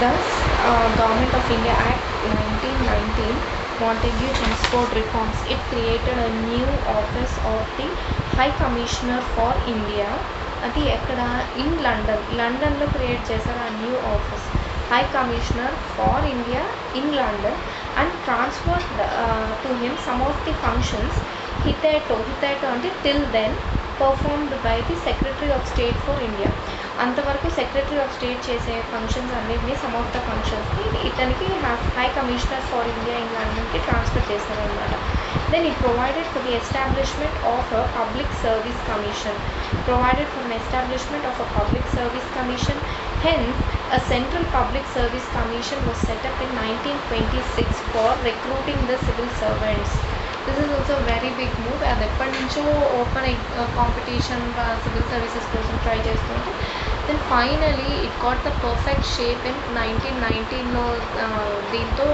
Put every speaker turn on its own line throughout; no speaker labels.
Thus, Government of India Act 1919 Montagu Chelmsford reforms. It created a new office of the High Commissioner for India. అది ఎక్కడ in లండన్లో create చేశారు ఆ new office high commissioner for India in London and transfer to him some of the functions హితేటో అంటే till then performed by the secretary of state for India. అంతవరకు secretary of state చేసే functions అన్నిటినీ some of the ఫంక్షన్స్ని ఇతనికి high commissioner for India in లండన్కి transfer చేశారనమాట. Then it provided for the establishment of a public service commission. Hence, a central public service commission was set up in 1926 for recruiting the civil servants. This is also a very big move. అది ఎప్పటి నుంచో open competition civil services కోసం try చేస్తుంటే then finally it got the perfect shape in 1919లో. దీంతో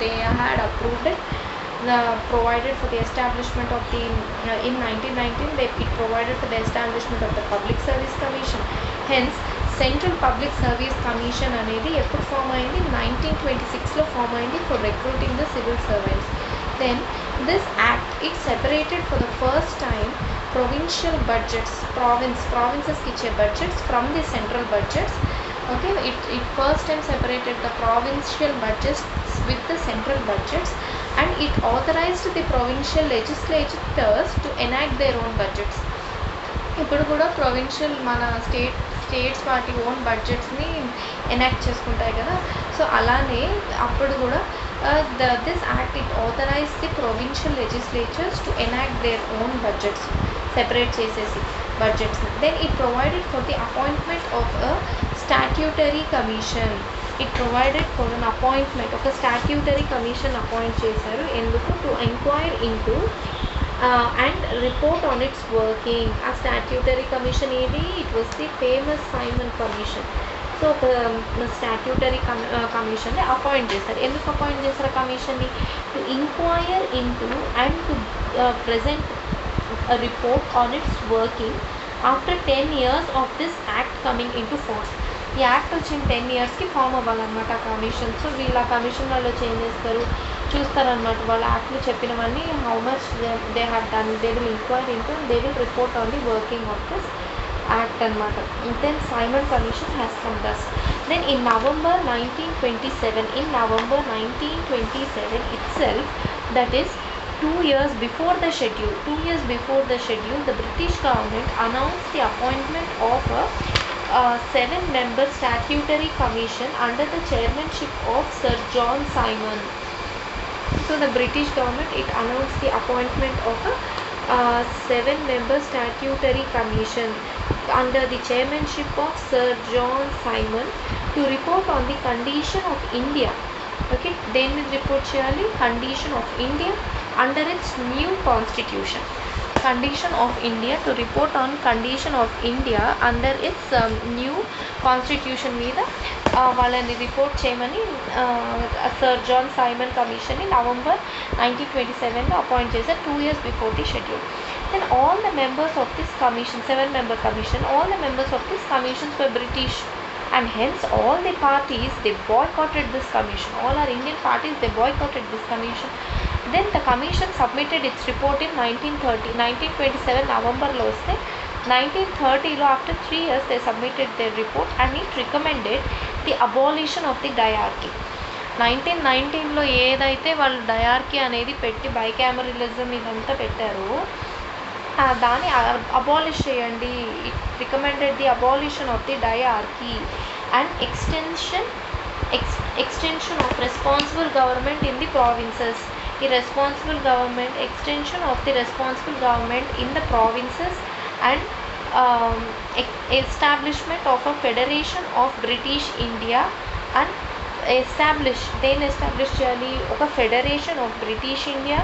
they had approved it. Provided for the establishment of the in 1919 it provided for the establishment of the Public Service Commission. Hence, Central Public Service Commission అనేది ఎప్పుడు form అయింది 1926లో form అయింది for recruiting the civil servants. Then this act it separated for the first time provincial budgets, provinces ఇచ్చే budgets from the central budgets. Okay, it first time separated the provincial budgets with the central budgets, and it authorized the provincial legislatures to enact their own budgets. ఇప్పుడు కూడా provincial మన states వాటి own బడ్జెట్స్ని enact చేసుకుంటాయి కదా. So అలానే అప్పుడు కూడా this act it authorize the provincial legislatures to enact their own budgets, separate చేసేసి బడ్జెట్స్ని. Then it provided for the appointment of a statutory commission. It provided for an appointment ఒక statutory commission appoint చేశారు. ఎందుకు? To enquire into and report on its working. ఆ statutory commission ఏది? It was the famous Simon commission. So ఒక statutory కమిషన్ని appoint చేశారు. ఎందుకు appoint చేశారు ఆ కమిషన్ని? To enquire into and to present a report on its working after 10 years of this act coming into force. ఈ act వచ్చిన 10 yearsకి ఫామ్ అవ్వాలన్నమాట ఆ కమిషన్. సో వీళ్ళు ఆ కమిషన్ వాళ్ళు చేంజ్ చూస్తారనమాట. వాళ్ళ యాక్ట్లో చెప్పినవన్నీ how much they have done, they will inquire into they will report on the working of this act అనమాట. Then Simon commission has come thus. Then in November 1927 itself, that is 2 years before the schedule, the British government announced the appointment of a 7-member statutory commission under the chairmanship of Sir John Simon. So the British government it announced the appointment of a 7-member statutory commission under the chairmanship of Sir John Simon to report on the condition of India. Okay, then report చేయాలి condition of India under its new constitution. Condition of India to report on condition of India under its new constitution మీద వాళ్ళని report చేయమని sir John Simon కమిషన్ని November 1927లో appoint చేశారు, 2 years before the schedule. Then all the members of this commission, 7-member commission, all the members of this commissions were British, and hence all the parties they boycotted this commission. All our Indian parties they boycotted this commission. Then the commission submitted its report in 1927 Novemberలో వస్తే 1930లో after 3 years they submitted their report and it recommended the abolition of the diarchy. 1919లో ఏదైతే వాళ్ళు dyarchy అనేది పెట్టి bicameralism ఇదంతా పెట్టారో దాన్ని abolish చేయండి. It recommended the abolition of the dyarchy and extension of responsible government in the provinces. The responsible government, extension of the responsible government in the provinces, and establishment of a federation of British India, and establish చేయాలి ఒక federation of British India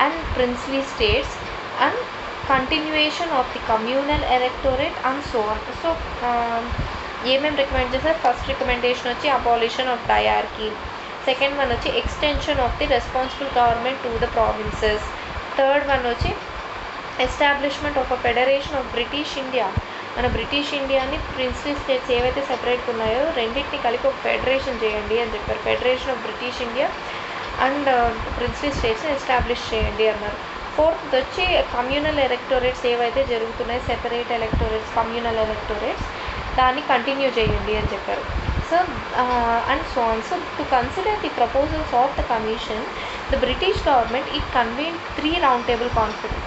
and princely states and continuation of the communal electorate and so on. So ఏమేమి recommend చేస్తారు? First recommendation వచ్చి abolition of dyarchy, second one వచ్చి extension of the responsible government to the provinces, third one వచ్చి establishment of a federation of British India మన British ఇండియాని princely states ఏవైతే సెపరేట్గా ఉన్నాయో రెండింటిని కలిపి ఒక ఫెడరేషన్ చేయండి అని చెప్పారు. Federation of British India and princely స్టేట్స్ని ఎస్టాబ్లిష్ చేయండి అన్నారు. ఫోర్త్ వచ్చి కమ్యూనల్ ఎలక్టోరేట్స్ ఏవైతే జరుగుతున్నాయి, సెపరేట్ ఎలక్టోరేట్స్, కమ్యూనల్ ఎలక్టోరేట్స్, దాన్ని కంటిన్యూ చేయండి అని చెప్పారు. So and so on. So to consider the proposals of the commission, the British government it convene 3 round table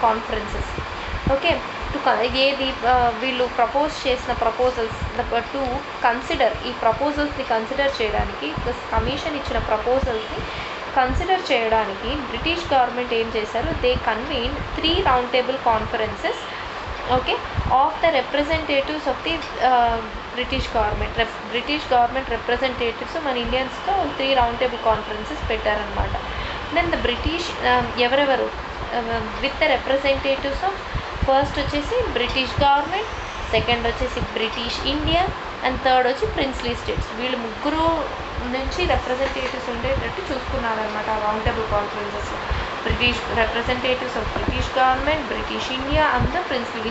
conferences. Okay, ఏది వీళ్ళు ప్రపోజ్ చేసిన ప్రపోజల్స్ టు కన్సిడర్, ఈ ప్రపోజల్స్ని కన్సిడర్ చేయడానికి, commission ఇచ్చిన ప్రపోజల్స్ని కన్సిడర్ చేయడానికి బ్రిటిష్ గవర్నమెంట్ ఏం చేశారు, they convene 3 round table conferences, okay, of the representatives of the British government representatives మన ఇండియన్స్తో 3 రౌండ్ టేబుల్ కాన్ఫరెన్సెస్ పెట్టారనమాట. దెన్ ద బ్రిటిష్ ఎవరెవరు with the representatives of, first వచ్చేసి బ్రిటిష్ గవర్నమెంట్, సెకండ్ వచ్చేసి British India, and third వచ్చి princely states. వీళ్ళు ముగ్గురు నుంచి రిప్రజెంటేటివ్స్ ఉండేటట్టు చూసుకున్నారనమాట round table conferences. British representatives of British government, British India and the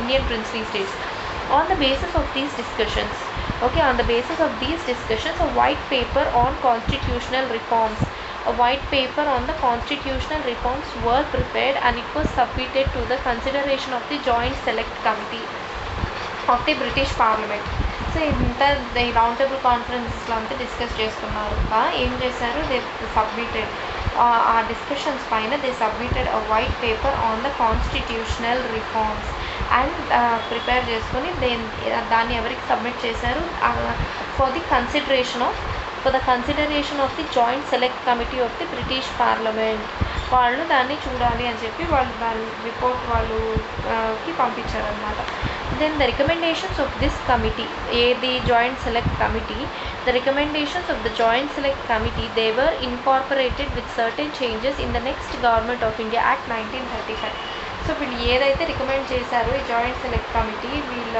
Indian princely states. On the basis of these discussions, okay, on the basis of these discussions, a white paper on constitutional reforms, a white paper on the constitutional reforms were prepared and it was submitted to the consideration of the Joint Select Committee of the British Parliament. So ఇంత ఈ round table కాన్ఫరెన్సెస్లో అంతా discuss చేసుకున్నారు. ఏం చేశారు, they submitted ఆ discussions పైన they submitted a white paper on the constitutional reforms and prepare చేసుకొని దాన్ని ఎవరికి సబ్మిట్ చేశారు, for the consideration of the joint select committee of the British parliament. వాళ్ళు దాన్ని చూడాలి అని చెప్పి వాళ్ళు దాని రిపోర్ట్ వాళ్ళకి పంపించారనమాట. Then the recommendations of this committee, the Joint Select Committee, the recommendations of the Joint Select Committee, they were incorporated with certain changes in the next Government of India Act 1935. So వీళ్ళు ఏదైతే recommend చేశారో ఈ joint select committee, వీళ్ళ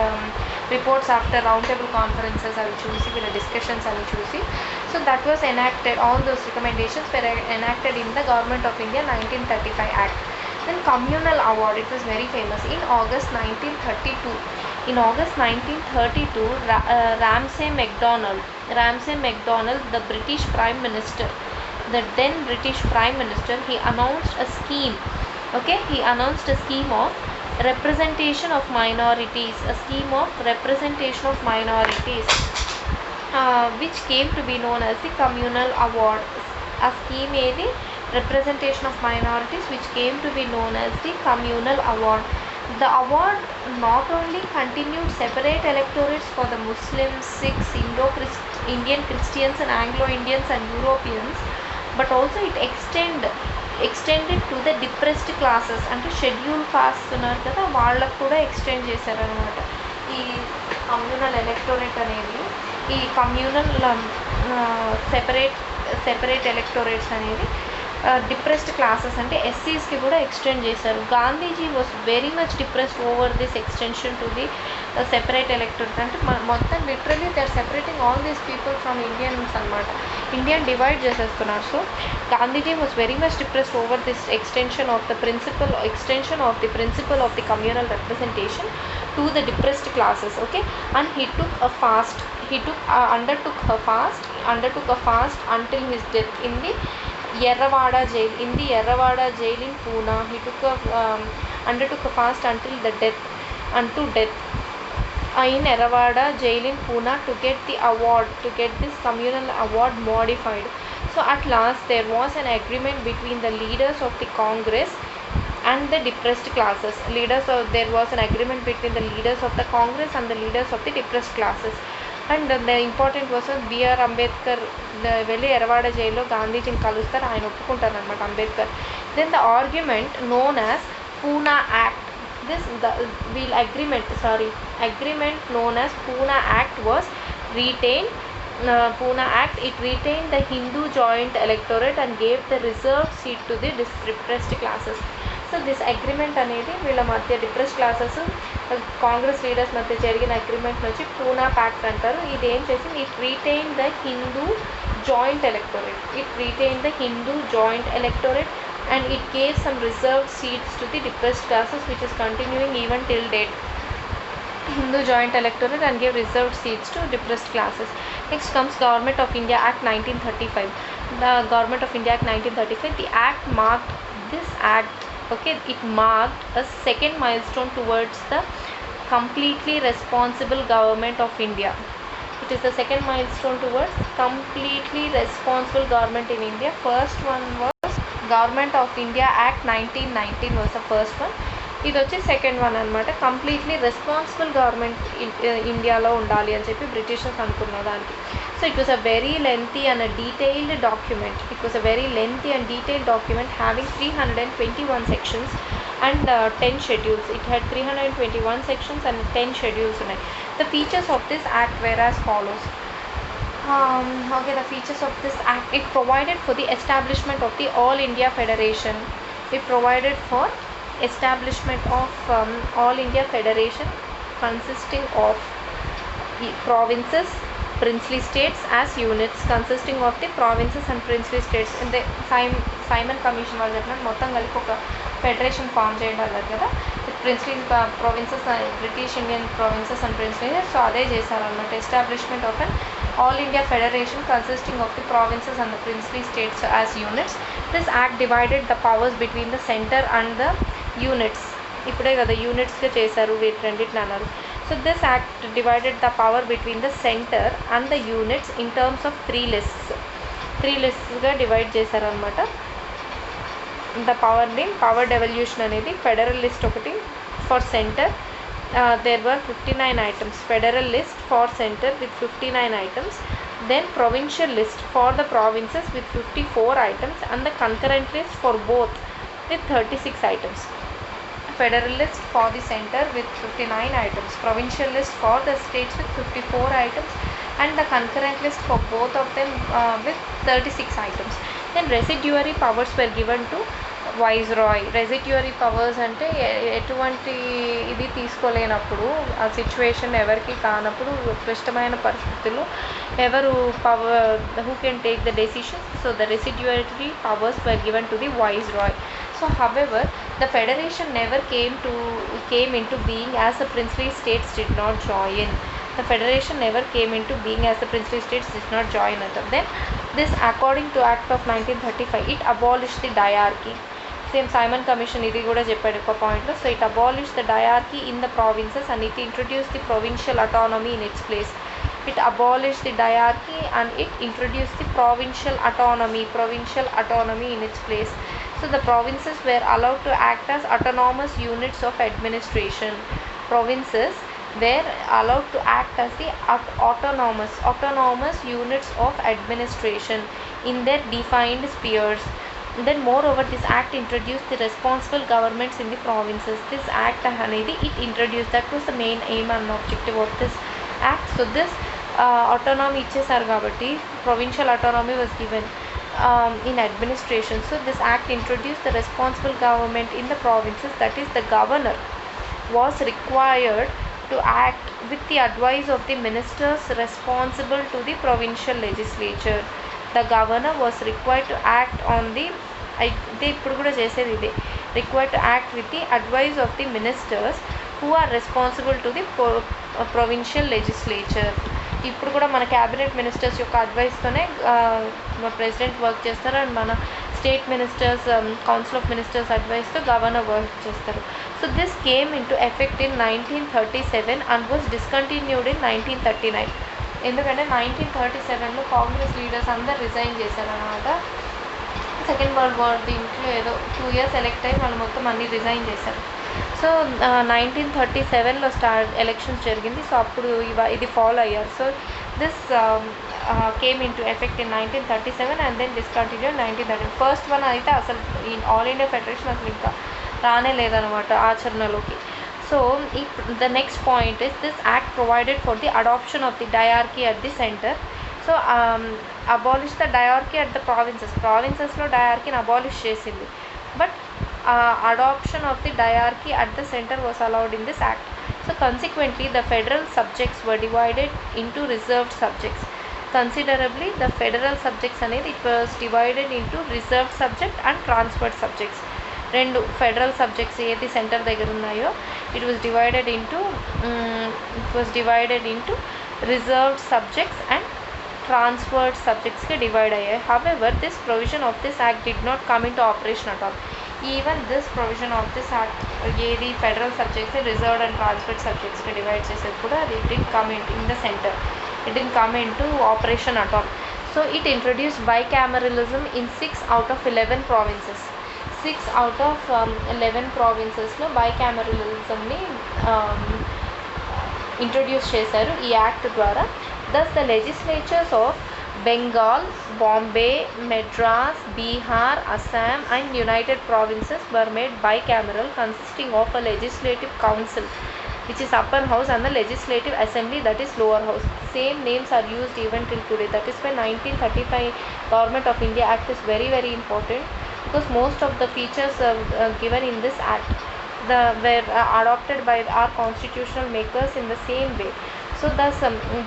reports after round table conferences అవి చూసి, వీళ్ళ discussions అవి చూసి, so that was enacted, all those recommendations were enacted in the Government of India 1935 Act. Then communal award, it was very famous in August 1932. In August 1932, Ramsay MacDonald, the British Prime Minister, the then British Prime Minister, he announced a scheme. Okay, he announced a scheme of representation of minorities, which came to be known as the communal award. A scheme ఏది, representation of minorities, which came to be known as the communal award. The award not only continued separate electorates for the Muslims, Sikhs, Indian Christians and Anglo-Indians and Europeans, but also it extended to the depressed classes, అంటే schedule caste ఉన్నారు కదా, వాళ్ళకు కూడా extend చేశారనమాట ఈ communal electorate అనేది. ఈ communal separate electorates అనేది డిప్రెస్డ్ క్లాసెస్ అంటే ఎస్సీస్కి కూడా ఎక్స్టెండ్ చేశారు. Gandhiji was very much depressed over this extension to the separate electorate. అంటే మొత్తం literally they are separating all these people from Indians అనమాట, ఇండియన్ డివైడ్ చేసేస్తున్నారు. So Gandhiji was very much depressed over this extension of the principle of the communal representation to the depressed classes. Okay, and he undertook a fast until his death in the Yerrawada jail in Pune. He undertook a fast until death in Yerrawada jail in Pune to get this communal award modified. So at last there was an agreement between the leaders of the Congress and the depressed classes. There was an agreement between the leaders of the Congress and the leaders of the depressed classes. And the important was B.R. Ambedkar వెళ్ళి ఎర్రవాడ జైల్లో గాంధీజీని కలుస్తారు, ఆయన ఒప్పుకుంటారు అనమాట Ambedkar. Then the argument known as Pune Act, agreement known as Pune Act was retained. Pune Act, it retained the Hindu joint electorate and gave the reserved seat to the depressed classes. So this agreement అనేది వీళ్ళ మధ్య depressed classes Congress leaders మధ్య జరిగిన agreement వచ్చి Poona pact అంటారు. ఇది ఏం చేసింది, it retain the Hindu joint electorate and it gave some reserved seats to the depressed classes, which is continuing even till date. Hindu joint electorate and gave reserved seats to depressed classes. Next comes Government of India Act 1935. The Government of India Act 1935. The act marked this act. Okay, it marked a second milestone towards the completely responsible government of India. It is the second milestone towards completely responsible government in India. First one was Government of India Act 1919 was the first one. ఇది వచ్చి second one అనమాట. Completely responsible government ఇండియాలో ఉండాలి అని చెప్పి Britishers అనుకున్న దానికి. So it was a very lengthy and detailed document. It was a very lengthy and detailed document having 321 sections and 10 schedules. It had 321 sections and 10 schedules ఉన్నాయి. The features of this act were as follows. Okay, the features of this act: it provided for the establishment of the All India Federation. It provided for establishment of All India Federation consisting of provinces, princely states as units, consisting of the provinces and princely states. In the Simon Commission వాళ్ళు చెప్పినట్టు మొత్తం కలిపి ఒక federation form చేయండి అన్నారు కదా. Princely provinces, British Indian provinces and princely, so అదే చేశారన్నమాట. Establishment of an all India federation consisting of the provinces and the princely states as units. This act divided the powers between the centre and the units. ఇప్పుడే కదా యూనిట్స్గా చేశారు వీటి రెండింటిని అన్నారు. So this act divided the power between the centre and the units in terms of three లిస్ట్స్గా divide చేశారనమాట. The power devolution అనేది ఫెడరల్ లిస్ట్ ఒకటి for centre. There were 59 items. Federal list for centre with 59 items. Then provincial list for the provinces with 54 items and the concurrent list for both with 36 items. Federal list for the center with 59 items, provincial list for the states with 54 items and the concurrent list for both of them with 36 items. Then residuary powers were given to Viceroy. Residuary powers అంటే ఎటువంటి ఇది తీసుకోలేనప్పుడు, ఆ situation ఎవరికి కానప్పుడు, క్లిష్టమైన పరిస్థితుల్లో ఎవరు who can take the decisions, so the residuary powers were given to the Viceroy. So however, the federation never came into being as the princely states did not join. The federation never came into being as the princely states did not join it. Then this, according to Act of 1935, it abolished the diarchy. Same Simon Commission ఇది కూడా చెప్పాడు ఒక పాయింట్లో. So it abolished the diarchy in the provinces and it introduced the provincial autonomy in its place. It abolished the diarchy and it introduced the provincial autonomy in its place. So the provinces were allowed to act as autonomous units of administration. Provinces were allowed to act as the autonomous units of administration in their defined spheres. Then moreover, this act introduced the responsible governments in the provinces. This act అనేది it introduced, that was the main aim and objective of this act. So this autonomy ఇచ్చేసారు కాబట్టి provincial autonomy was given in administration. So this act introduced the responsible government in the provinces, that is the governor was required to act with the advice of the ministers responsible to the provincial legislature. The governor was required to act on the ఇప్పుడు కూడా చేసేది ఇదే, required to act with the advice of the ministers who are responsible to the provincial legislature. ఇప్పుడు కూడా మన cabinet ministers యొక్క అడ్వైస్తోనే మన ప్రెసిడెంట్ వర్క్ చేస్తారు అండ్ మన state ministers council of ministers అడ్వైస్తో గవర్నర్ వర్క్ చేస్తారు. So this came into effect in 1937 and was discontinued in 1939. ఎందుకంటే 1937లో కాంగ్రెస్ లీడర్స్ అందరు రిజైన్ చేశారనమాట. సెకండ్ వరల్డ్ వార్ దీంట్లో ఏదో 2 years ఎలెక్ట్ అయ్యి వాళ్ళు మొత్తం అన్నీ రిజైన్ చేశారు. సో 1937లో ఎలక్షన్స్ జరిగింది. సో అప్పుడు ఇది ఫాలో అయ్యారు. So this came into effect in 1937 and then discontinue 1930. First one అయితే అసలు ఈ ఆల్ ఇండియా ఫెడరేషన్ అసలు ఇంకా రానే లేదనమాట ఆచరణలోకి. So the next point is this act provided for the adoption of the diarchy at the center. So abolish the diarchy at the provincesలో diarchyని abolish చేసింది, but adoption of the diarchy at the center was allowed in this act. So consequently the federal subjects were divided into reserved subjects. Considerably the federal subjects అనేది it was divided into reserved subject and transferred subjects. రెండు federal subjects ఏది centre దగ్గర ఉన్నాయో it was divided into reserved subjects and transferred సబ్జెక్ట్స్కి divide అయ్యాయి. However this provision of this act did not come into operation at all. Even this provision of this act ఏది federal subjects reserved and transferred సబ్జెక్ట్స్కి divide చేసేది కూడా అది did come in the centre, it did come into operation at all. So it introduced bicameralism in 6 out of 11 provinces. 6 out of 11 ప్రావిన్సెస్లో bicameralismని introduce చేశారు ఈ act ద్వారా. Thus the legislatures of Bengal, Bombay, Madras, Bihar, Assam and United Provinces were made bicameral, consisting of a legislative council which is upper house and the legislative assembly that is lower house. Same names are used even till today. That is why 1935 Government of India Act is very very important, because most of the features given in this act were adopted by our constitutional makers in the same way. So thus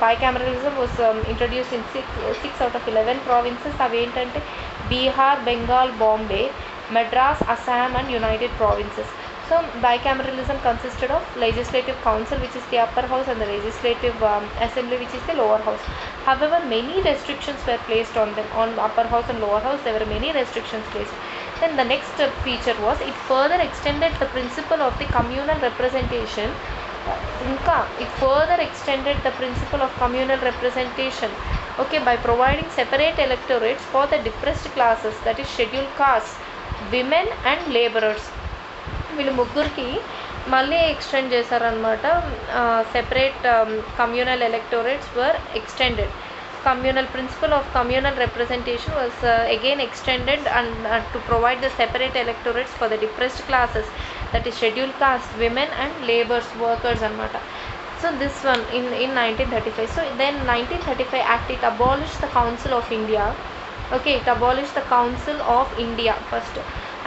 bicameralism was introduced in 6 out of 11 provinces. అవి ఏంటంటే Bihar, Bengal, Bombay, Madras, Assam and United Provinces. So bicameralism consisted of legislative council which is the upper house and the legislative assembly which is the lower house. However, many restrictions were placed on them. On upper house and lower house there were many restrictions placed. Then the next feature was it further extended the principle of the communal representation. It further extended the principle of communal representation, okay, by providing separate electorates for the depressed classes, that is scheduled castes, women and laborers. వీళ్ళు ముగ్గురికి మళ్ళీ extend చేశారనమాట. Separate communal electorates were extended. Communal principle of communal representation was again extended and to provide the separate electorates for the depressed classes, that is scheduled caste, women and laborers, workers anamata. So this one in 1935. So then 1935 act, it abolished the Council of India. Okay, it abolished the Council of India first,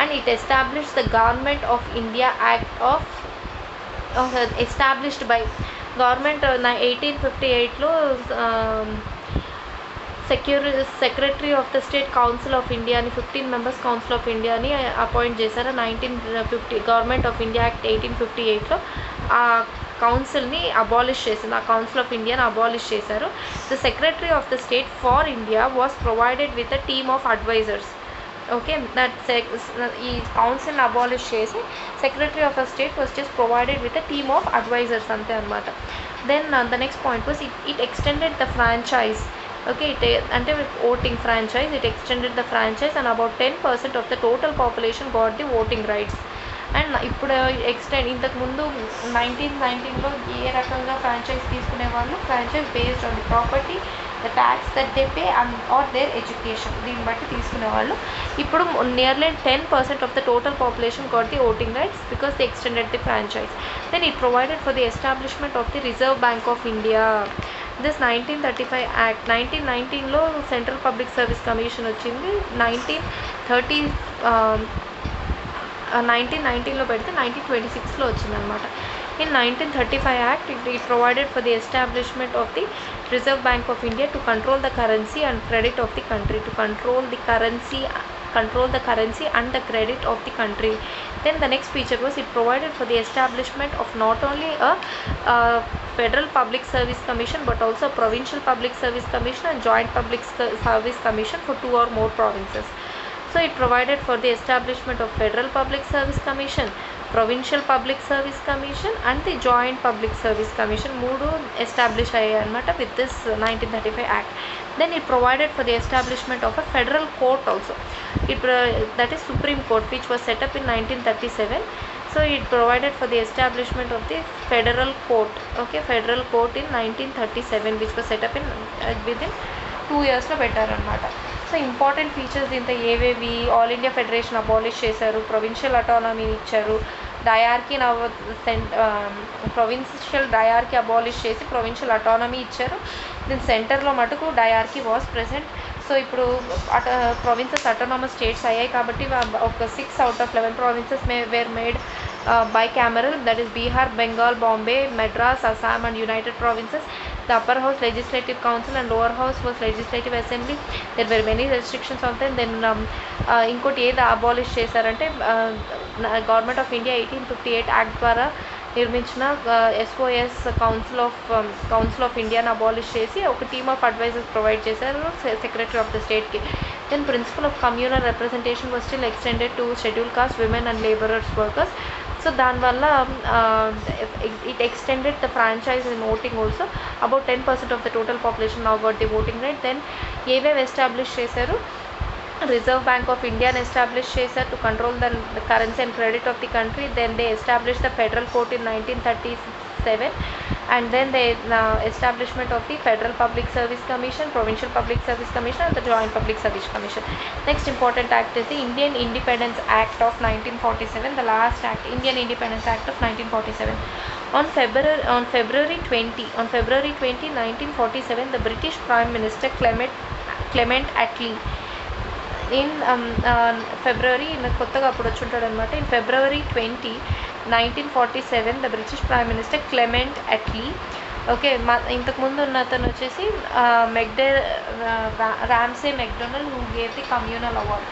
and it established the Government of India Act of established by government 1858లో secretary of the state council of ఇండియాని 15 members council of ఇండియాని appoint చేశారు. 1950 government of India act 1858లో ఆ కౌన్సిల్ని abolish చేసింది, ఆ council of ఇండియాని అబాలిష్ చేశారు. The secretary of the state for India was provided with a team of advisers. Okay, ఈ కౌన్సిల్ని అబాలిష్ చేసి secretary of the state was just provided with a team of advisers అంతే అనమాట. Then the next point was it extended the franchise. Okay, అంటే voting franchise, it extended the franchise and about 10% of the total population got the voting rights. అండ్ ఇప్పుడు ఇంతకుముందు 1919లో ఏ రకంగా franchise తీసుకునే వాళ్ళు, franchise based on the property, the tax that they pay or their education, దీన్ని బట్టి తీసుకునేవాళ్ళు. ఇప్పుడు nearly 10% of the total population got the voting rights because they extended the franchise. Then it provided for the establishment of the Reserve Bank of India. This 1935 act 1919లో central public service commission వచ్చింది. 1919లో పెడితే 1926లో వచ్చిందనమాట. In 1935 Act, it provided for the establishment of the Reserve Bank of India to control the currency and credit of the country, to control the currency and the credit of the country. Then the next feature was it provided for the establishment of not only a Federal Public Service Commission but also a Provincial Public Service Commission and Joint Public Service Commission for 2 or more provinces. So it provided for the establishment of Federal Public Service Commission, Provincial Public Service Commission and the Joint Public Service Commission. Moodu established ayyannamata with this 1935 Act. Then it provided for the establishment of a federal court also. That is Supreme Court, which was set up in 1937. So it provided for the establishment of the federal court. Okay, federal court in 1937, which was set up in within 2 years లో పెట్టారనమాట. So important features దీంతో ఏవేవి, all India federation abolish చేశారు, provincial autonomy ఇచ్చారు, dyarchy provincial dyarchy abolish చేసి provincial autonomy ఇచ్చారు. దీని సెంటర్లో మటుకు డయార్కీ వాస్ ప్రెసెంట్. సో ఇప్పుడు ప్రొవిన్సెస్ అటానమస్ స్టేట్స్ అయ్యాయి కాబట్టి ఒక 6 out of 11 provinces wear made bicameral, that is Bihar, Bengal, Bombay, Madras, Assam and United Provinces. the upper house legislative council and lower house was legislative assembly. There were many restrictions of them. Then ఇంకోటి ఏది abolish చేశారంటే government of India 1858 act ద్వారా నిర్మించిన SOS council of ఇండియాని abolish చేసి ఒక team of advisers provide చేశారు secretary of the స్టేట్కి. Then principle of communal representation was still extended to scheduled caste women and labourers workers. So దానివల్ల it extended the franchise in voting also. About 10% of the total population now got the voting right. Then ఏవేవి establish చేశారు, Reserve Bank of ఇండియాని establish చేశారు to control the currency and credit of the country. Then they establish the federal court in 1937 and then the establishment of the Federal Public Service Commission, Provincial Public Service Commission and the Joint Public Service Commission. Next important act is the Indian Independence Act of 1947, the last act, Indian Independence Act of 1947. On February 20, 1947, the British Prime Minister Clement Attlee in February కొత్తగా అప్పుడు వచ్చి ఉంటాడు అనమాట. ఇన్ February 20, 1947 the British Prime Minister Clement Attlee, okay, ఇంతకుముందు ఉన్న అతను వచ్చేసి Ramsay MacDonald who gave the communal award.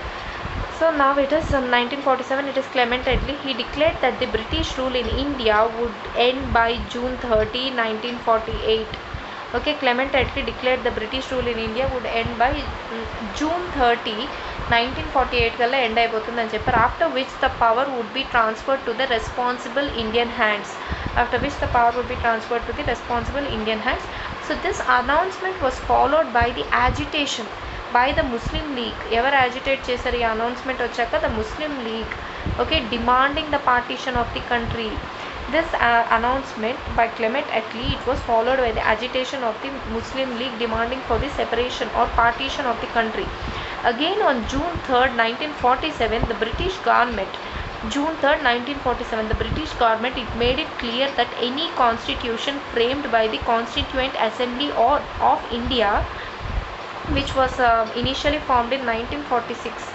So now it is 1947, it is Clement Attlee. He declared that the British rule in India would end by June 30, 1948. Okay, Clement Attlee declared the British rule in India would end by June 30, 1948 కల్లా end అయిపోతుందని చెప్పారు. After which the power would be transferred to the responsible Indian hands. So this announcement was followed by the agitation by the Muslim League. ఎవరు agitate చేశారు ఈ announcement వచ్చాక? the Muslim League. Okay, demanding the partition of the country. This announcement by Clement Attlee, it was followed by the agitation of the Muslim League demanding for the separation or partition of the country. Again on June 3rd, 1947, the British government, the British government, it made it clear that any constitution framed by the Constituent Assembly of India, which was initially formed in 1946,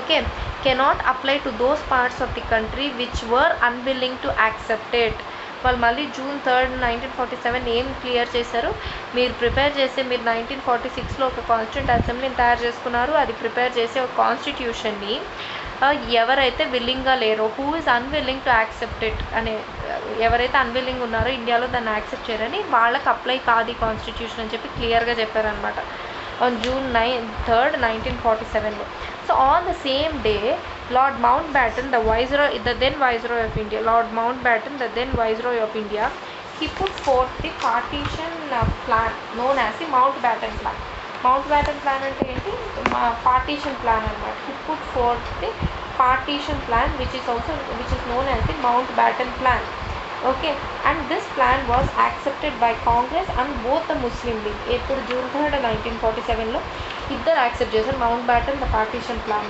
okay, cannot apply to those parts of the country which were unwilling to accept it. వాళ్ళు మళ్ళీ June 3rd, 1947 ఏం clear చేశారు, మీరు prepare చేసి మీరు 1946లో ఒక constituent అసెంబ్లీని తయారు చేసుకున్నారు. అది ప్రిపేర్ చేసే ఒక కాన్స్టిట్యూషన్ని ఎవరైతే విల్లింగ్గా లేరో, who is unwilling to accept it అనే, ఎవరైతే అన్విల్లింగ్ ఉన్నారో ఇండియాలో దాన్ని యాక్సెప్ట్ చేయరని, వాళ్ళకి అప్లై కాదు ఈ కాన్స్టిట్యూషన్ అని చెప్పి క్లియర్గా చెప్పారనమాట on June 3rd, 1947. So on the same day, Lord Mountbatten, the then Viceroy of India, he put forth the partition plan known as the Mountbatten Plan. Mountbatten Plan అంటే ఏంటి? Partition plan అన్నమాట. He put forth the partition plan which is known as the Mountbatten Plan. Okay, and this plan was accepted by Congress and both the Muslim League. ఇప్పుడు June 3rd, 1947లో ఇద్దరు accept చేశారు Mountbatten the partition plan.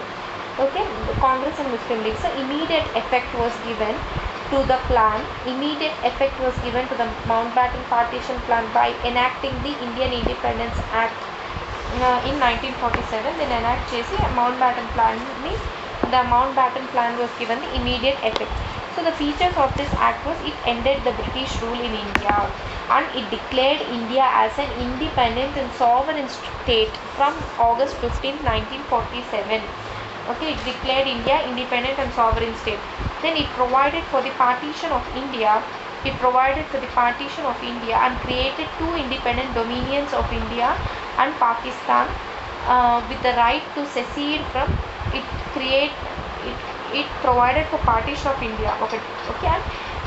Okay, Congress and Muslim League. So immediate effect was given to the Mountbatten partition plan by enacting the Indian Independence Act in 1947. Then enact చేసి Mountbatten plan was given the immediate effect. So the features of this act was it ended the British rule in India and it declared India as an independent and sovereign state from August 15, 1947. Okay, it declared India independent and sovereign state. Then it provided for the partition of India. And created two independent dominions of India and Pakistan with the right to secede from it. It provided for partition of India, okay, and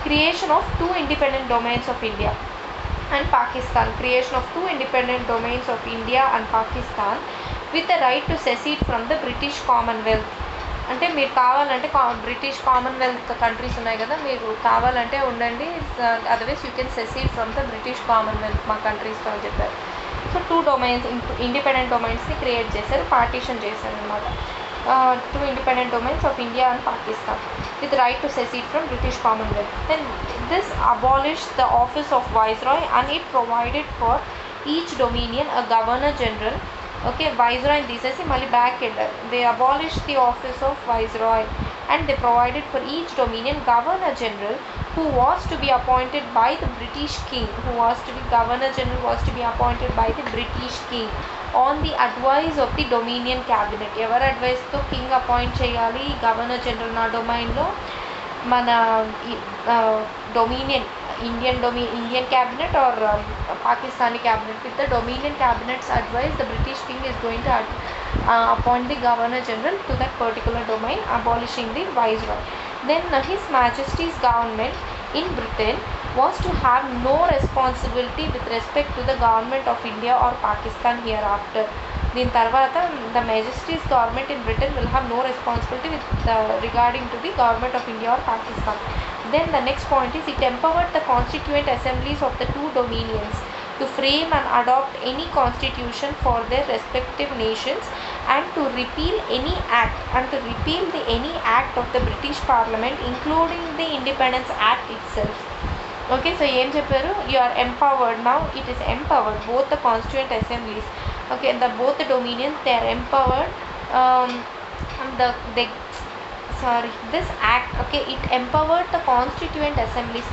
creation of two independent domains of India and Pakistan, with the right to secede from the British Commonwealth. అంటే మీరు కావాలంటే British Commonwealth countries ఉన్నాయి కదా, మీరు కావాలంటే ఉండండి, otherwise you can secede from the British Commonwealth మా కంట్రీస్తో అని చెప్పారు. సో టూ డొమైన్స్, ఇండిపెండెంట్ డొమైన్స్ని క్రియేట్ చేశారు, పార్టీషన్ చేశారు అనమాట. Two independent domains of India and Pakistan with the right to secede from British Commonwealth. Then this abolished the office of Viceroy and it provided for each dominion a Governor General. Okay, Viceroy తీసేసి మళ్ళీ back వెళ్ళారు. They abolished the office of Viceroy and they provided for each dominion governor general who was to be appointed by the British king, governor general was to be appointed by the British king on the advice of the dominion cabinet. ఎవరి అడ్వైస్తో king appoint చేయాలి governor general నా డొమైన్లో మన dominion Indian cabinet or Pakistani cabinet. With the dominion cabinet's advice, the British king is going to appoint the governor general to that particular domain, abolishing the viceroy. Then His Majesty's government in Britain was to have no responsibility with respect to the government of India or Pakistan hereafter. దీని తర్వాత the Majesty's government in Britain will have no responsibility with regarding to the government of India or Pakistan. Then the next point is it empowered the constituent assemblies of the two dominions to frame and adopt any constitution for their respective nations and to repeal any act of the British Parliament including the Independence Act itself. Okay, so em chepparu you are empowered. Now it is empowered both the constituent assemblies. Okay, both the dominions, they are empowered. This act, okay, it empowered the constituent assemblies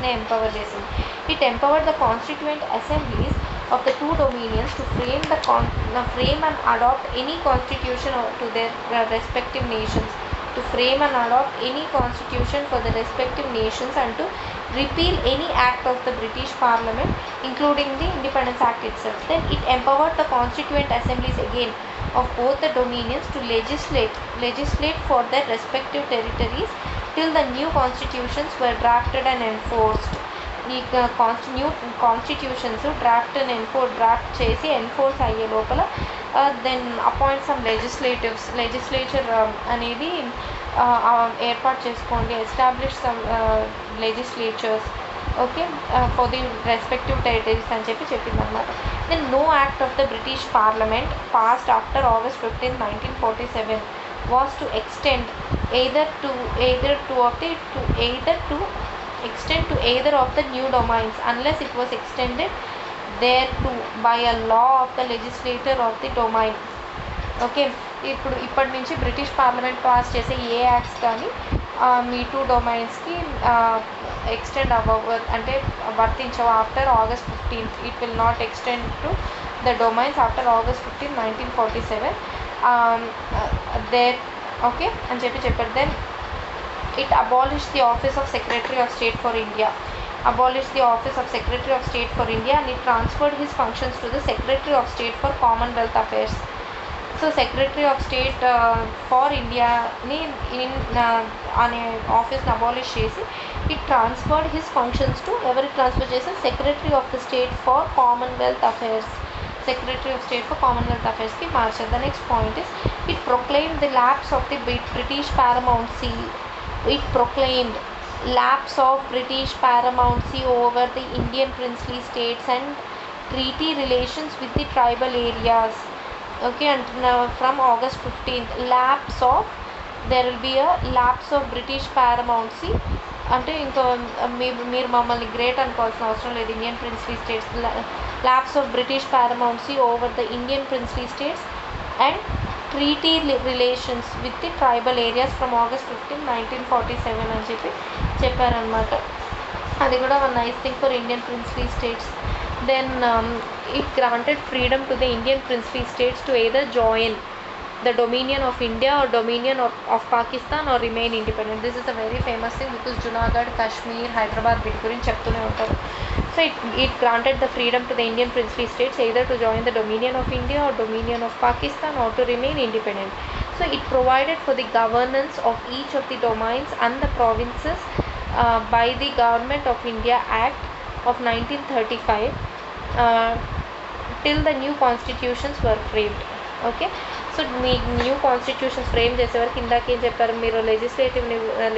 it empowered the constituent assemblies of the two dominions to frame and adopt any constitution to their respective nations, for the respective nations and to repeal any act of the British Parliament including the Independence Act itself. Then it empowered the constituent assemblies again of both the dominions to legislate for their respective territories till the new constitutions were drafted and enforced. ఈ constitutions draft చేసి enforce అయ్యే లోపల then appoint some legislature అనేది ఏర్పాటు చేసుకోండి, establish some legislatures okay for the respective territories అని చెప్పింది అనమాట. Then no act of the British Parliament passed after August 15, 1947 was to extend to either of the new domains unless it was extended thereto by a law of the legislator of the domain. Okay, ఇప్పటి నుంచి British parliament pass చేసే ఏ acts కానీ మీ two డొమైన్స్కి extend అంటే వర్తించవు after August 15th. It will not extend to the domains after August 15, 1947 there okay అని చెప్పారు. Then it abolished the office of Secretary of State for India and it transferred his functions to the Secretary of State for Commonwealth Affairs. So Secretary of State for India ni అనే ఆఫీస్ని abolish చేసి it transferred his functions to ఎవరికి transfer చేసి Secretary of the State for Commonwealth Affairs కి మార్చారు. The next point is it proclaimed the lapse of the British paramountcy. It proclaimed lapse of British paramountcy over the Indian princely states and treaty relations with the tribal areas. Okay, and from August 15th, there will be a lapse of British paramountcy. అంటే ఇంకా మీరు మమ్మల్ని great అనుకోవాల్సిన అవసరం లేదు. Indian princely states lapse of British paramountcy over the Indian princely states and treaty relations with the tribal areas from August 15, 1947 అని చెప్పారనమాట. అది కూడా one nice thing for Indian princely states. Then it granted freedom to the Indian princely states to either join the dominion of India or dominion of Pakistan or remain independent. This is a very famous thing because Junagadh, Kashmir, Hyderabad వీటి గురించి చెప్తూనే ఉంటారు. So it granted the freedom to the Indian princely states either to join the dominion of India or dominion of Pakistan or to remain independent. So it provided for the governance of each of the domains and the provinces by the Government of India Act of 1935 till the new constitutions were framed. Okay, so me new constitutions frame చేసే వరకు ఇందాక ఏం చెప్పారు, మీరు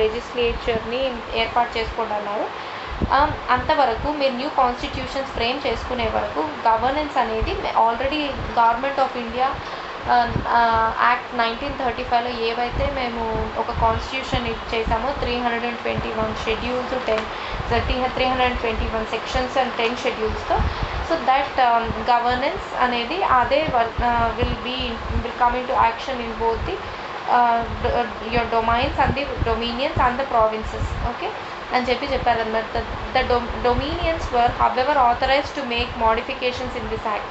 లెజిస్లేచర్ని ఏర్పాటు చేసుకుంటున్నారు. అంతవరకు మీరు న్యూ కాన్స్టిట్యూషన్స్ ఫ్రేమ్ చేసుకునే వరకు గవర్నెన్స్ అనేది already government of India act 1935లో ఏవైతే మేము ఒక కాన్స్టిట్యూషన్ చేసామో 321 షెడ్యూల్స్ 321 సెక్షన్స్ అండ్ 10 షెడ్యూల్స్తో, సో దట్ గవర్నెన్స్ అనేది అదే will come into action in both the your domains and the dominions and the provinces. Okay, అని చెప్పారన్నమాట. The dominions were however authorized to make modifications in this act.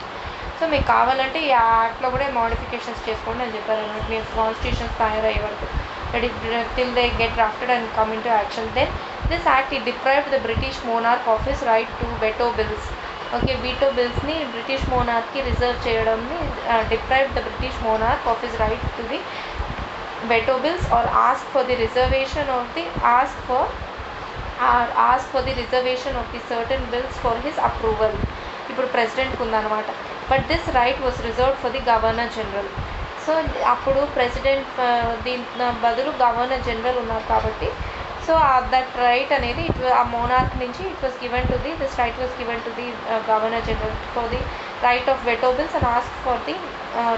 So మీకు కావాలంటే ఈ యాక్ట్లో కూడా modifications చేసుకోండి అని చెప్పారు అన్నమాట. మీ కాన్స్టిట్యూషన్స్ తయారయ్యే వరకు till they get drafted and come into action. Then this act it deprived the British monarch of his right to veto bills. Okay, veto bills-ని బ్రిటిష్ మోనార్క్కి రిజర్వ్ చేయడంని deprived the British monarch of his right to the veto bills or ask for the reservation of the reservation of the certain bills for his approval. ఇప్పుడు ప్రెసిడెంట్కి ఉందన్నమాట. But this right was reserved for the governor general. So అప్పుడు president దీని బదులు governor general ఉన్నారు కాబట్టి so that right అనేది ఆ monarch నుంచి it was given to the this right was given to the governor general for the right of veto bills and ask for the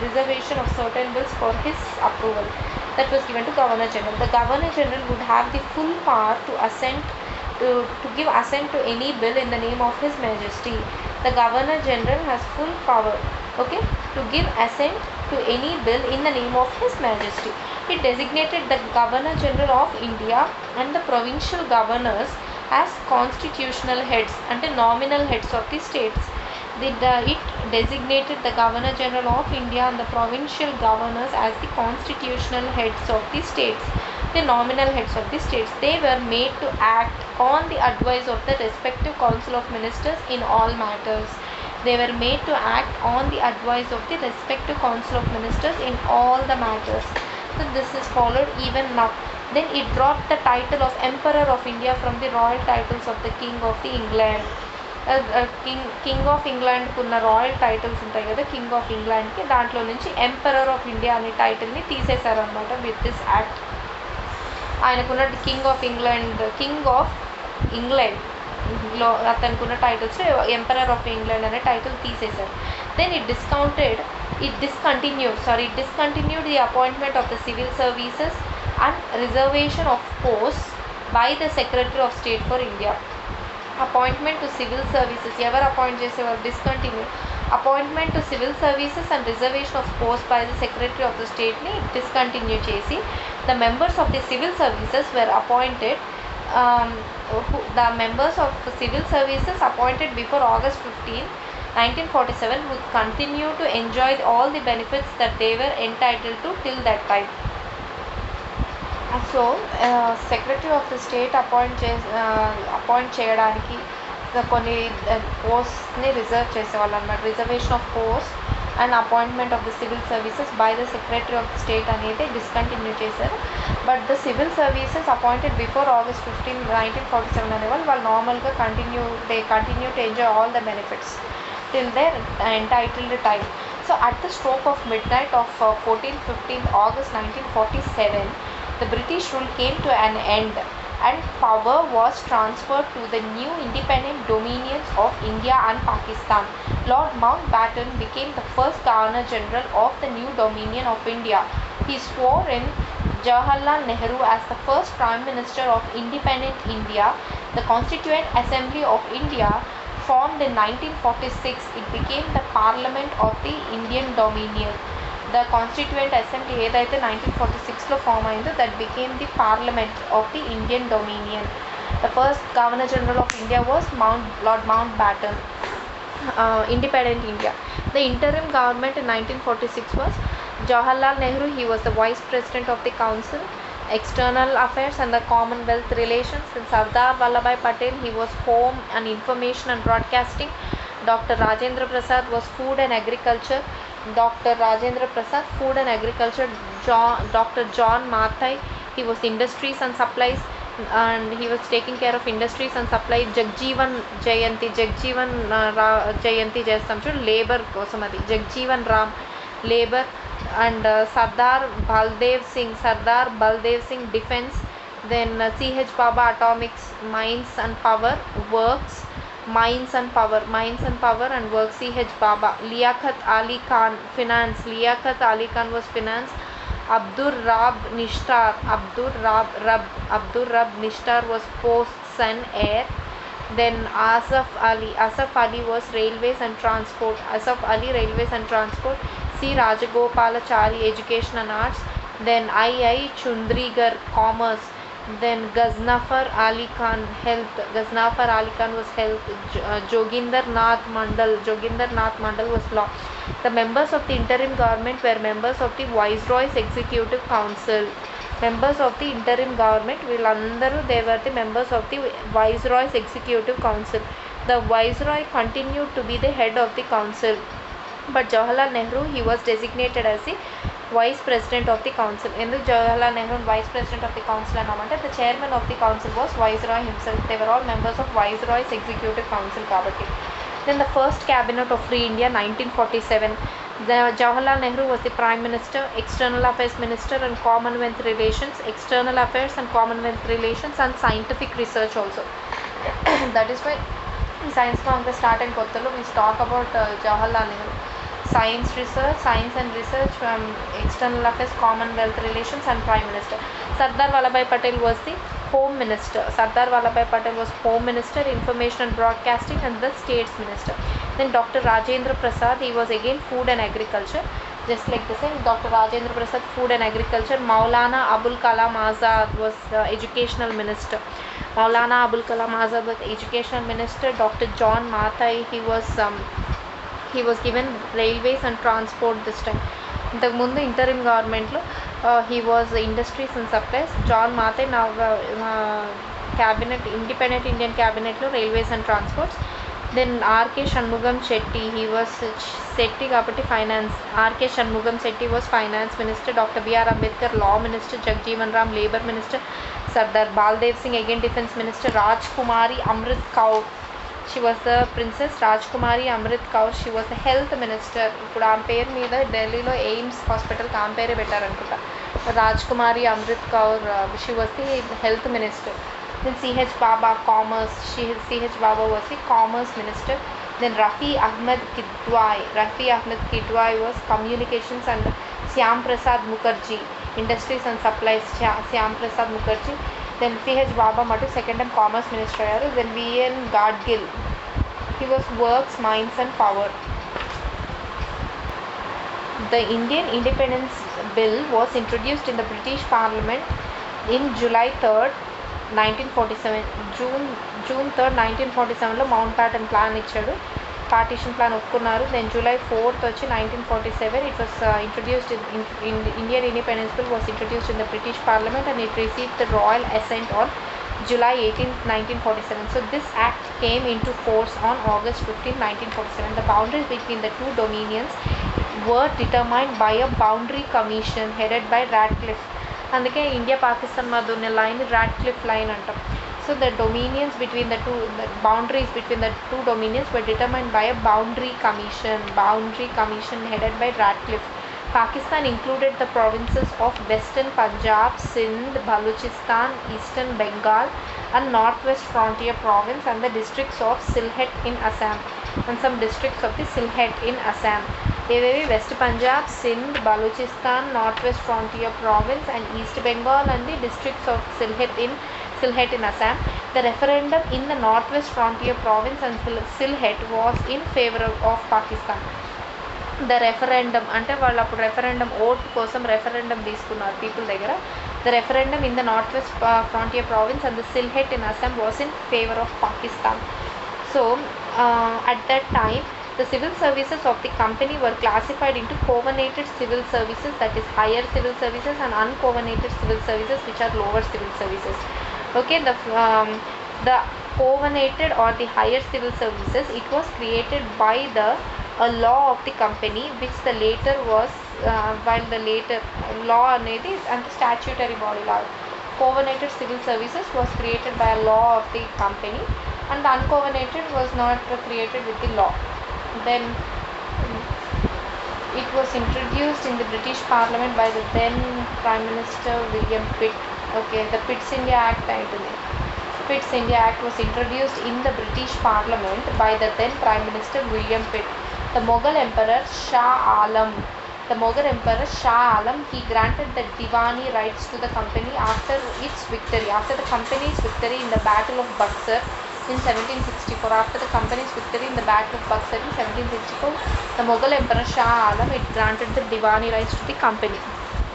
reservation of certain bills for his approval. That was given to Governor General. The Governor General would have the full power to give assent to any bill in the name of His Majesty. The Governor General has full power, okay, to give assent to any bill in the name of His Majesty. It designated the Governor General of India and the provincial governors as constitutional heads and the nominal heads of the states. It designated the Governor General of India and the provincial governors as the constitutional heads of the states, the nominal heads of the states. They were made to act on the advice of the respective council of ministers in all matters. They were made to act on the advice of the respective council of ministers in all the matters. So this is followed even now. Then it dropped the title of Emperor of India from the royal titles of the King of the England. King of ఇంగ్లాండ్కి ఉన్న royal titles ఉంటాయి కదా, king of ఇంగ్లాండ్కి దాంట్లో నుంచి emperor of India అనే టైటిల్ని తీసేశారనమాట with this act. ఆయనకున్న కింగ్ ఆఫ్ ఇంగ్లాండ్లో అతనుకున్న టైటిల్స్ ఎంపరర్ ఆఫ్ ఇంగ్లాండ్ అనే టైటిల్ తీసేశారు. Then it discontinued the appointment of the civil services and reservation of posts by the Secretary of State for India. Appointment to civil services ఎవరు appoint చేసేవారు? Discontinue. Appointment to civil services and reservation of post by the secretary of the స్టేట్ని discontinue చేసి the members of the civil services were appointed the members of civil services appointed before August 15, 1947 would continue to enjoy all the benefits that they were entitled to till that time. So secretary of the state appoint చేయడానికి కొన్ని పోస్ట్ని reserve చేసేవాళ్ళు అనమాట. Reservation of post and appointment of the civil services by the secretary of the state అనేది discontinue చేశారు. But the civil services appointed before August 15, 1947 అనేవాళ్ళు నార్మల్గా continue to enjoy all the benefits till their entitled time. So at the stroke of midnight of 15th August 1947, the British rule came to an end and power was transferred to the new independent dominions of India and Pakistan. Lord Mountbatten became the first Governor General of the new dominion of India. He swore in Jawaharlal Nehru as the first Prime Minister of independent India. The Constituent Assembly of India formed in 1946. It became the Parliament of the Indian Dominion. The Constituent Assembly ఏదైతే 1946లో form అయిందో that became the Parliament of the Indian Dominion. The first Governor General of India was Lord Mountbatten. Independent India. The interim government in 1946 was Jawaharlal Nehru. He was the Vice President of the Council, External Affairs and the Commonwealth Relations. And Sardar Vallabhbhai Patel, he was Home and Information and Broadcasting. Dr. Rajendra Prasad was Food and Agriculture. Dr. Rajendra Prasad, Food and Agriculture. Dr. John Mathai, he was Industries and Supplies, and he was taking care of Industries and Supplies. Jagjeevan Jayanti చేస్తాం చూడు, labour కోసం అది Jagjivan Ram labour. And Sardar Baldev Singh Defense. Then C.H. Baba Atomics, Mines and Power Works. Mines and Power and Works, C.H. Baba. Liaquat Ali Khan, Finance. Liaquat Ali Khan was Finance. Abdur Rab Nishtar was Posts and Air. Then Asaf Ali was Railways and Transport. C. Rajagopalachari, Education and Arts. then I. Chundrigar, commerce, then Ghaznafar Ali Khan, health. Ghaznafar Ali Khan was health. Joginder Nath Mandal was law. The members of the interim government were members of the Viceroy's Executive Council. Members of the interim government వీళ్ళందరూ they were the members of the Viceroy's Executive Council. The Viceroy continued to be the head of the council, but Jawaharlal Nehru, he was designated as the Vice President of the council. ఎందుకు Jawaharlal Nehru Vice President of the council అన్నామంటే the chairman of the council was Viceroy himself. They were all members of Viceroy's Executive Council కాబట్టి. Then the first cabinet of Free India 1947. Jawaharlal Nehru was the Prime Minister, External Affairs Minister and Commonwealth Relations, External Affairs and Commonwealth Relations and Scientific Research also. That is why Science Congress started in Kottalo. We talk about Jawaharlal Nehru. Science research, science and research from External Affairs, Commonwealth Relations and Prime Minister. Sardar Vallabhbhai Patel was the Home Minister. Sardar Vallabhbhai Patel was Home Minister, Information and Broadcasting and the States Minister. Then Dr. Rajendra Prasad, he was again Food and Agriculture. Just like the same, Dr. Rajendra Prasad, Food and Agriculture. Maulana Abul Kalam Azad was Educational Minister. Maulana Abul Kalam Azad was Educational Minister. Dr. John Mathai, he was given Railways and Transport this time. ఇంతకు ముందు interim గవర్నమెంట్లో he was Industries and Supplies. John Mathai నా cabinet independent Indian క్యాబినెట్లో railways and transports. Then R K Shanmugam Chetty, he was Chetty కాబట్టి finance. ఆర్కే షణ్ముగం శెట్టి was finance minister. Doctor B R Ambedkar law minister. Jagjivan Ram labour minister. Sardar Baldev Singh again defence minister. Raj Kumari Amrit Kaur, she was the Princess Rajkumari Amrit Kaur, she was the health minister. ఇప్పుడు ఆమె పేరు మీద ఢిల్లీలో AIIMS హాస్పిటల్కి ఆమె పేరే పెట్టారనుకుంటా. Rajkumari Amrit Kaur, she was the health minister. Then C.H. Baba, commerce, C.H. Baba was the commerce minister. Then Rafi Ahmed Kidwai was communications, and Syam Prasad Mukherjee, industries and supplies, Syam Prasad Mukherjee. Then C.H. Baba Matu, second time commerce minister. Then V.N. Gadgil, he was works, mines and power. The Indian Independence Bill was introduced in the British Parliament in July 3rd, 1947. June 3rd, 1947లో Mountbatten plan ఇచ్చాడు, partition plan ఒప్పుకున్నారు. Then July 4th వచ్చి 1947 it was introduced in Indian Independence Bill was introduced in the British Parliament and it received the royal assent on July 18th, 1947. So this act came into force on August 15th, 1947. The boundaries between the two dominions were determined by a boundary commission headed by Radcliffe. అందుకే India Pakistan మధ్య ఉన్న line Radcliffe line అంటాం. So the dominions between the boundaries between the two dominions were determined by a boundary commission headed by Radcliffe. Pakistan included the provinces of Western Punjab, Sindh, Balochistan, Eastern Bengal and Northwest Frontier Province and the districts of Sylhet in Assam and some districts of the Sylhet in Assam. West Punjab, Sindh, Balochistan, Northwest Frontier Province and East Bengal and the districts of Sylhet in Assam. The referendum in the Northwest Frontier Province and Sylhet was in favor of Pakistan. The referendum అంటే వాళ్ళు అప్పుడు referendum vote కోసం referendum తీసుకున్నారు people దగ్గర. The referendum in the Northwest Frontier Province and the Sylhet in Assam was in favor of Pakistan. So at that time the civil services of the company were classified into covenanted civil services, that is higher civil services, and uncovenanted civil services, which are lower civil services. Okay, the covenanted or the higher civil services, it was created by a law of the company, which the later was while the later law అనేది and statutory body law. Covenanted civil services was created by a law of the company and the uncovenanted was not created with the law. Then it was introduced in the British Parliament by the then Prime Minister William Pitt. Okay, the Pitt's India Act antundi. Pitt's India Act was introduced in the British Parliament by the then Prime Minister William Pitt. The Mughal Emperor Shah Alam, he granted the Diwani rights to the company after the company's victory in the Battle of Buxar in 1764. After the company's victory in the Battle of Buxar in 1764, the Mughal Emperor Shah Alam, it granted the Diwani rights to the company.